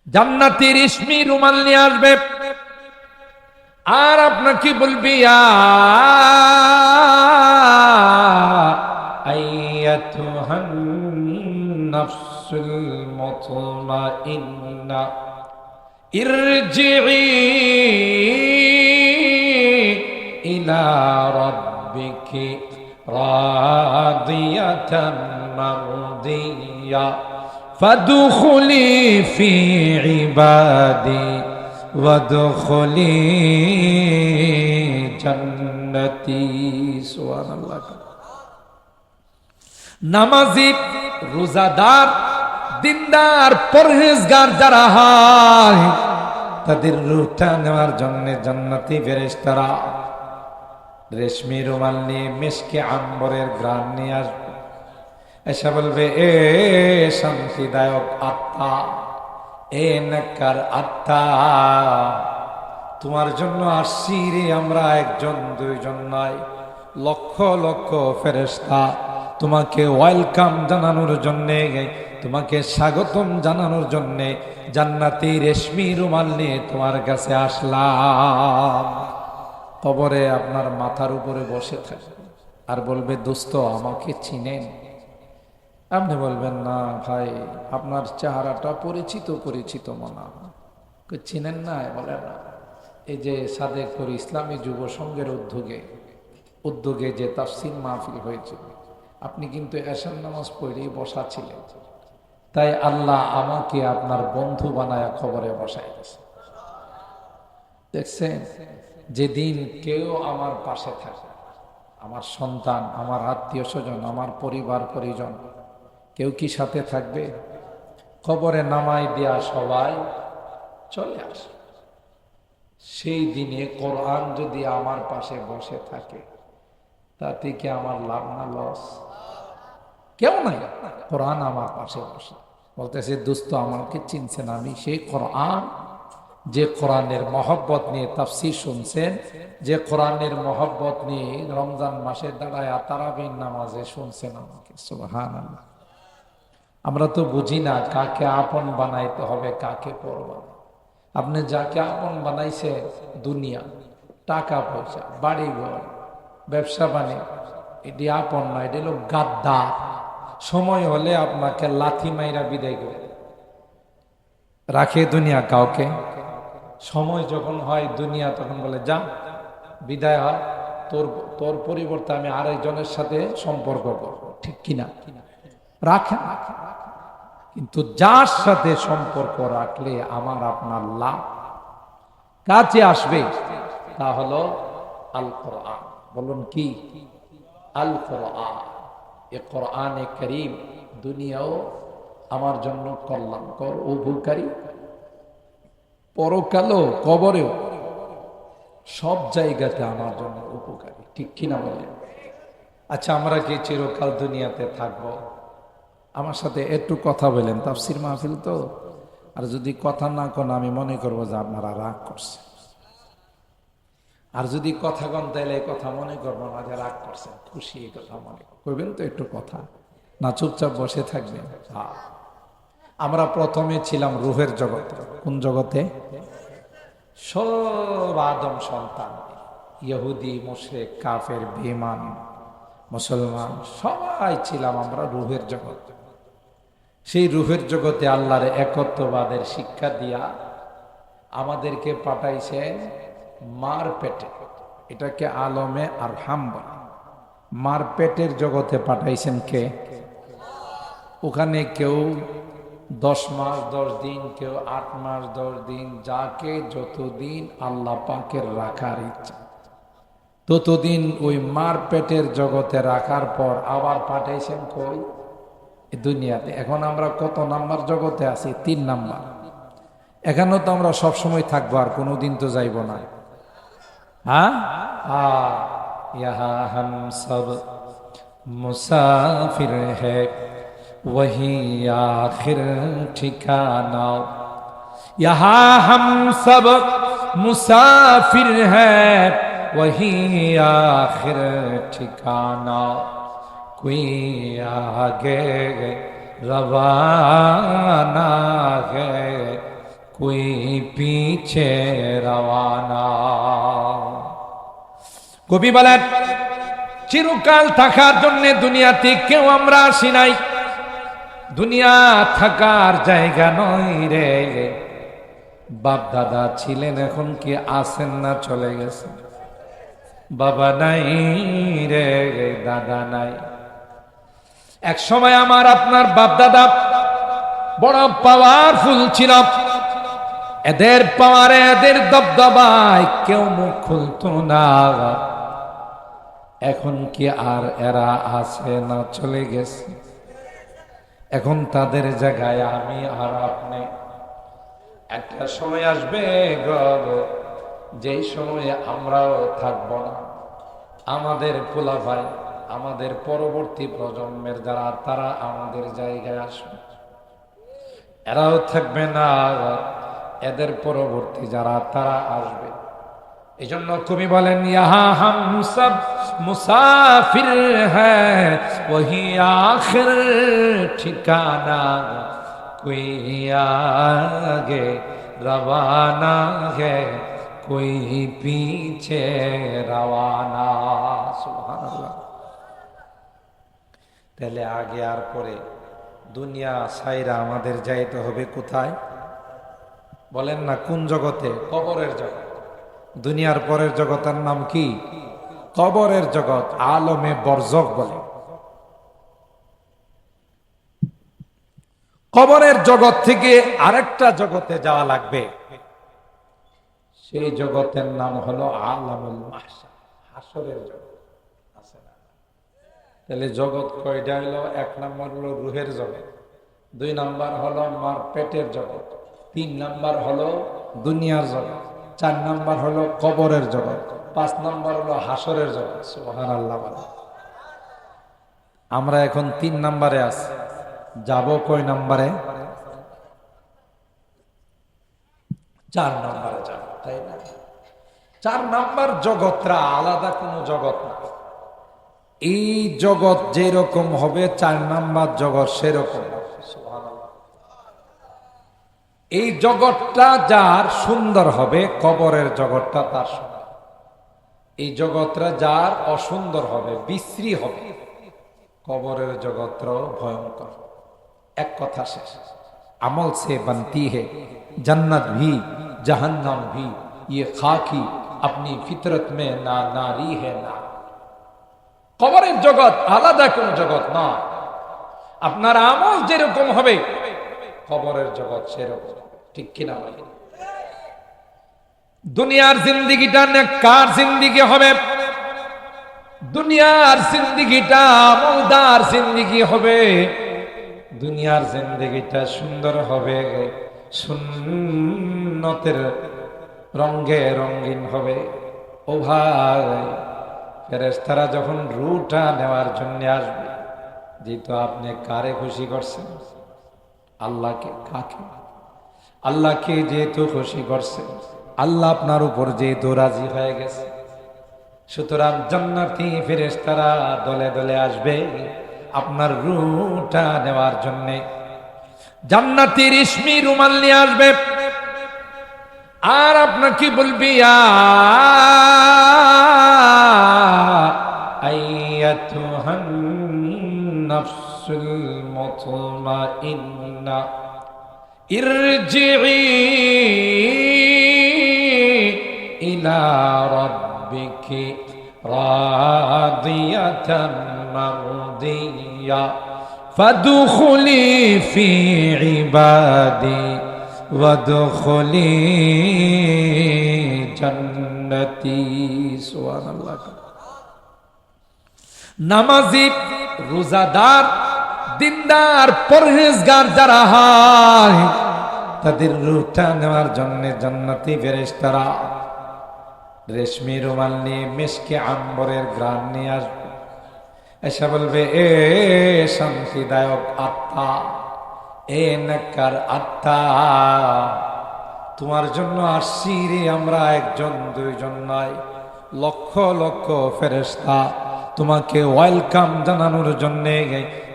জান্নাতি রেশমি রুমাল নিয়ে আসবে, আর আপনাকে বলবি আইয়াতুহান নাফসুল মুতমাইন্না ইরজিই ইলা রাব্বিকি রাদিয়াতান মারদিয়া ফাদখুলি ফি ইবাদি ওয়াদখুলি জান্নাতি। সুবহানাল্লাহ। নামাজি, রোজাদার, দিনদার, পরহেজগার যারা হয় তাদের রূহটা নেওয়ার জন্য জান্নাতি ফেরেশতারা রেশমি রুমাল নিয়ে মিশকে আম্বরের ঘ্রাণ নিয়ে আসবে, এসে বলবে, এ শান্তিদায়ক আত্মা, এ নেককার আত্মা, তোমার জন্য আসছি রে আমরা, একজন দুইজন নয়, লক্ষ লক্ষ ফেরেশতা তোমাকে ওয়েলকাম জানানোর জন্যে, তোমাকে স্বাগতম জানানোর জন্যে জান্নাতি রেশমি রুমাল নিয়ে তোমার কাছে আসলাম। কবরে আপনার মাথার উপরে বসে থাকবে আর বলবে, দোস্ত আমাকে চিনেন? আপনি বলবেন, না ভাই, আপনার চেহারাটা পরিচিত পরিচিত মনে হয়। চিনেন না? বলেন না। এই যে সাদেকপুর ইসলামী যুব সংঘের উদ্যোগে যে তাফসীর মাহফিল হয়েছিল, আপনি কিন্তু এশার নামাজ পড়েই বসা ছিলেন, তাই আল্লাহ আমাকে আপনার বন্ধু বানায় খবরে বসাই দিয়েছে। দেখছেন, যেদিন কেউ আমার পাশে থাকে, আমার সন্তান, আমার আত্মীয় স্বজন, আমার পরিবার পরিজন, কেউ কি সাথে থাকবে? খবরে নামাই দেয়া সবাই চলে আসে। সেই দিনে কোরআন যদি আমার পাশে বসে থাকে, তাতে কি আমার লাভ না লস? কেউ নাই, কোরআন আমার পাশে বসে বলতেছে, দোস্ত আমাকে চিনছেন? আমি সেই কোরআন, যে কোরআনের মহব্বত নিয়ে তাফসীর শুনছেন, যে কোরআনের মহব্বত নিয়ে রমজান মাসে দাঁড়ায় তারাবির নামাজে শুনছেন আমাকে। সুবহানাল্লাহ। আমরা তো বুঝি না কাকে আপন বানাইতে হবে, কাকে পর বানাই। আপনি যাকে আপন বানাইছে, দুনিয়া, টাকা পয়সা, বাড়ি ঘর, ব্যবসা বাণিজ্য, এটি আপন না, এটি হলো গাদ্দার। সময় হলে আপনাকে লাথি মাইরা বিদায় করে রাখে দুনিয়া কাউকে। সময় যখন হয় দুনিয়া তখন বলে, যা, বিদায় হয়, তোর পরিবর্তে আমি আরেকজনের সাথে সম্পর্ক করব, ঠিক কিনা? রাখে। কিন্তু যার সাথে সম্পর্ক রাখলে আমার আপনার লাভ, কাছে আসবে, তা হলো আল কোরআন। বলুন কি? আল কোরআন। এ কোরআনে কারীম দুনিয়াও আমার জন্য কল্যাণকর ও উপকারী, পরকালও, কবরেও, সব জায়গাতে আমার জন্য উপকারী, ঠিক কিনা বলেন? আচ্ছা, আমরা কি চিরকাল দুনিয়াতে থাকবো? আমার সাথে একটু কথা বলেন, তাফসীর মাহফিল তো, আর যদি কথা না কোন আমি মনে করবো যে আপনারা রাগ করছেন, আর যদি কথা কন তাইলে কথা মনে করবো না যে রাগ করছেন, খুশি, এই কথা মনে করবেন তো। একটু কথা না, চুপচাপ বসে থাকবেন। আমরা প্রথমে ছিলাম রূহের জগতে। কোন জগতে? সব আদম সন্তান, ইহুদি, মুশরিক, কাফের, বেঈমান, মুসলমান, সবাই ছিলাম আমরা রূহের জগতে। সেই রূহের জগতে আল্লাহর একত্ববাদের শিক্ষা দিয়া আমাদেরকে পাঠাইছেন মার পেটে। এটাকে আলমে আরহাম বলে। মার পেটের জগতে পাঠাইছেন কে? ওখানে কেউ 10 মাস 10 দিন, কেউ 8 মাস 10 দিন, যাকে যতদিন আল্লাহ পাকের রাখার ইচ্ছা ততদিন ওই মার পেটের জগতে রাখার পর আবার পাঠাইছেন কই? দুনিয়াতে। এখন আমরা কত নাম্বার জগতে আছি? 3 নাম্বার। এখানেও তো আমরা সবসময় থাকবো, আর কোনোদিন তো যাইব না। হ্যাঁ, यहाँ हम सब मुसाफिर है, वही आखिर ठिकाना। यहाँ हम सब मुसाफिर है, वही आखिर ठिकाना। कोई आगे रवाना है, कोई पीछे रवाना। কবি বলেন চিরকাল থাকার জন্য দুনিয়াতে কেউ আমরা আসি নাই, দুনিয়া থাকার জায়গা নয় রে। বাপ দাদা ছিলেন, এখন কি আছেন না চলে গেছে? বাবা নাই রে, দাদা নাই। এক সময় আমার আপনার বাপ দাদা বড় পাওয়ারফুল ছিল, এদের পাওয়ারে এদের দবদবায় কেউ মুখ খুলতো না। এখন কি আর এরা আছে না চলে গেছে? এখন তাদের জায়গায় আমি আর আপনি। একটা সময় আসবে যেই সময়ে আমরাও থাকব না, আমাদের পোলা ভাই, আমাদের পরবর্তী প্রজন্মের যারা, তারা আমাদের জায়গায় আসবে। এরাও থাকবে না, এদের পরবর্তী যারা, তারা আসবে। এই জন্য কবি বলেন ইহা হাম সব মুসাফির হ্যায় ওহি আখির ঠিকানা, কোই আগে রওয়ানা হ্যায় কোই পিছে রওয়ানা। সুবহানাল্লাহ। তাহলে আগে আর পরে দুনিয়া ছাইরা আমাদের যাইতে হবে কোথায়? বলেন না কোন জগতে? কবরের জগৎ। দুনিয়ার পরের জগতের নাম কি? কবরের জগৎ, আলমে বরজখ বলে। কবরের জগৎ থেকে আরেকটা জগতে যাওয়া লাগবে, সেই জগতের নাম হলো আলামুল মাহশার, হাসরের জগৎ। আছে না? তাহলে জগৎ কয়টা হলো? এক নম্বর হলো রুহের জগৎ, দুই নম্বর হলো মার পেটের জগৎ, তিন নম্বর হলো দুনিয়ার জগৎ, চার নম্বর হলো কবরের জগৎ, পাঁচ নম্বর হলো হাসরের জগৎ। সুবহানাল্লাহ। আমরা এখন তিন নম্বরে আছি, যাব কয় নম্বরে? চার নম্বরে যাব, তাই না? চার নম্বর জগৎটা আলাদা কোনো জগৎ না। এই জগৎ যেরকম হবে, চার নম্বর জগৎ সেরকম। এই জগৎটা যার সুন্দর হবে, কবরের জগৎটা তার সুন্দর। এই জগৎটা যার অসুন্দর হবে, বিশ্রী হবে, কবরের জগৎটাও ভয়ঙ্কর। এক কথা শেষ। আমল সে बनती है जन्नत भी जहन्नम भी, ये खाकी अपनी फितरत में ना नारी है ना। কবরের জগৎ আলাদা কোন জগৎ না। আপনার আমল যেরকম হবে, কবরের জগৎ সেরকম। ঠিক কিনা বলি? দুনিয়ার জিন্দেগিটা নেককার জিন্দেগি হবে, দুনিয়ার জিন্দেগিটা আমলদার জিন্দেগি হবে, দুনিয়ার জিন্দেগিটা সুন্দর হবে, সুন্নতের রঙে রঙিন হবে। ও ভাই, ফেরেশতারা যখন রূহটা নেওয়ার জন্য আসবে, যেহেতু আপনি কারে খুশি করছেন? আল্লাহকে। কাকে? আল্লাহকে যেহেতু খুশি করছেন, আল্লাহ আপনার উপর যেহেতু রাজি হয়ে গেছে, সুতরাং জান্নাতি ফেরেশতারা দলে দলে আসবে আপনার রূহটা নেওয়ার জন্য। জান্নাতি রেশমি রুমাল নিয়ে আসবে, আর আপনাকে বলবি আইয়াতুহান নাফসুল মুতমাইন্না ইরজিই ইলা রাব্বিকি রাদিয়াতাম মারদিয়া ফাদখুলি ফি ইবাদি ওয়াদখুলি জান্নাতি। সুবহানাল্লাহ। নামাজি, রোজাদার, দিনদার, পরহেজগার যারা হয়, তাদের রূহটা নেওয়ার জন্য জান্নাতি ফেরেশতারা রেশমি রুমাল নিয়ে মিশকে আম্বরের ঘ্রাণ নিয়ে আসবে। এসে বলবে, এ শান্তিদায়ক আত্মা, এ নেককার আত্মা, তোমার জন্য আসছি রে আমরা, একজন দুইজন নয়, লক্ষ লক্ষ ফেরেশতা তোমাকে ওয়েলকাম জানানোর জন্য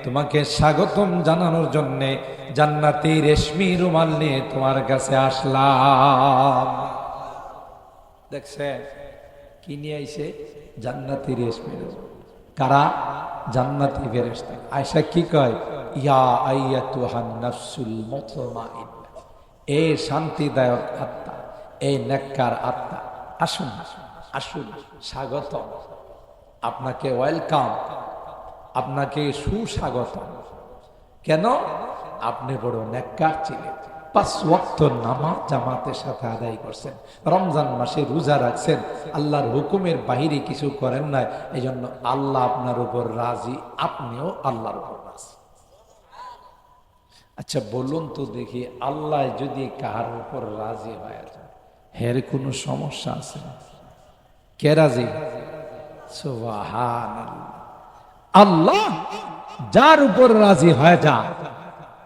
তোমাকে স্বাগতম জানানোর জন্যে জান্নাতি রেশমি রুমাল নিয়ে তোমার কাছে আসলাম। দেখছে কি নিয়ে আইছে? জান্নাতি রেশমি রুমাল। কারা? জান্নাতি ফেরেশতা। আয়েশা কি কয়? ইয়া আইয়াতুহান নাফসুল মুতমাইন্না, এ শান্তিদায়ক আত্মা, এই নেককার আত্মা, আসুন আসুন, স্বাগত, আপনাকে ওয়েলকাম, আপনাকে সুস্বাগত। কেন? আপনি বড় নেককার ছিলেন, 5 ওয়াক্ত নামাজ জামাতের সাথে আদায় করছেন, রমজান মাসে রোজা রাখছেন, আল্লাহর হুকুমের বাহিরে কিছু করেন নাই, এই জন্য আল্লাহ আপনার উপর রাজি, আপনিও আল্লাহর উপর রাজি। আচ্ছা বলুন তো দেখি, আল্লাহ যদি কার উপর রাজি হয়ে যায়, এর কোনো সমস্যা আছে? কে রাজি? সুবহানাল্লাহ। আল্লাহ যার উপর রাজি হয়ে যায়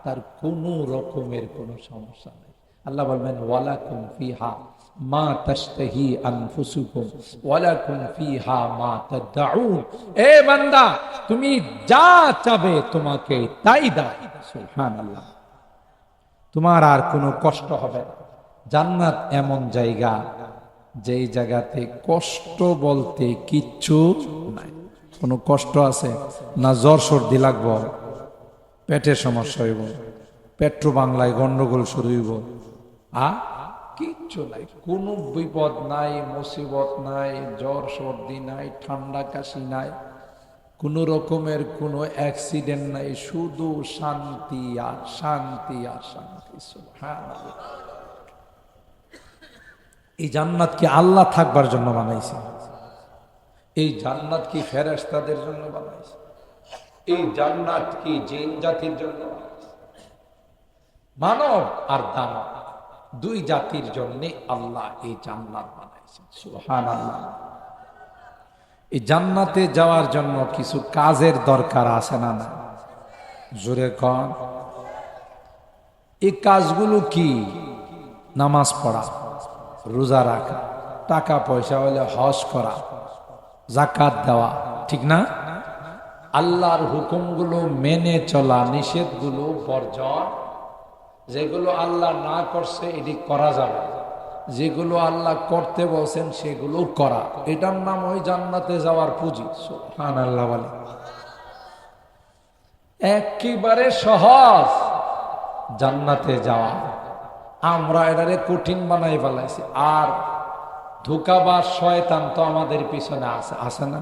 তার কোনো রকমের কোনো সমস্যা নেই। আল্লাহ বলবেন ওয়ালাকুম ফিহা মা তাশতাহি আনফুসুকুম ওয়ালাকুম ফিহা মা তাদউন। এ বান্দা, তুমি যা চাবে তোমাকে তাই দাও। সুবহানাল্লাহ। তোমার আর কোনো কষ্ট হবে না। জান্নাত এমন জায়গা, যেই জায়গাতে কষ্ট বলতে কিচ্ছু নাই। কোনো কষ্ট আছে না? জ্বর সর্দি লাগবো, পেটের সমস্যা হইব, পেট্রো বাংলায় গন্ডগোল শুরু হইব, কিচ্ছু নাই। কোনো বিপদ নাই, মুসিবত নাই, জ্বর সর্দি নাই, ঠান্ডা কাশি নাই, কোনো রকমের কোনো অ্যাক্সিডেন্ট নাই, শুধু শান্তি আর শান্তি আর শান্তি। সুবহানাল্লাহ। এই জান্নাত কি আল্লাহ থাকবার জন্য বানাইছে? এই জান্নাত কি ফেরেশতাদের জন্য বানাইছে? এই জান্নাত কি জিন জাতির জন্য বানাইছে? মানব আর দানব দুই জাতির জন্য আল্লাহ এই জান্নাত বানাইছে। সুবহানাল্লাহ। এই জান্নাতে যাওয়ার জন্য কিছু কাজের দরকার আছে না? না, জোরে কন। এই কাজগুলো কি? নামাজ পড়া, রোজা রাখা, টাকা পয়সা হলে হজ করা, যাকাত দেওয়া, ঠিক না? আল্লাহর হুকুমগুলো মেনে চলা, নিষেধগুলো বর্জন, যেগুলো আল্লাহ না করছে এটি করা যাবে, যেগুলো আল্লাহ করতে বলছেন সেগুলো করা, এটার নাম ওই জান্নাতে যাওয়ার পুঁজি। সুবহানাল্লাহ বলে। একেবারে সহজ জান্নাতে যাওয়া। আমরা এটারে কঠিন বানাই ফেলাইছি। আর ধোঁকাবাজ শয়তান তো আমাদের পিছনে আছে, আছে না?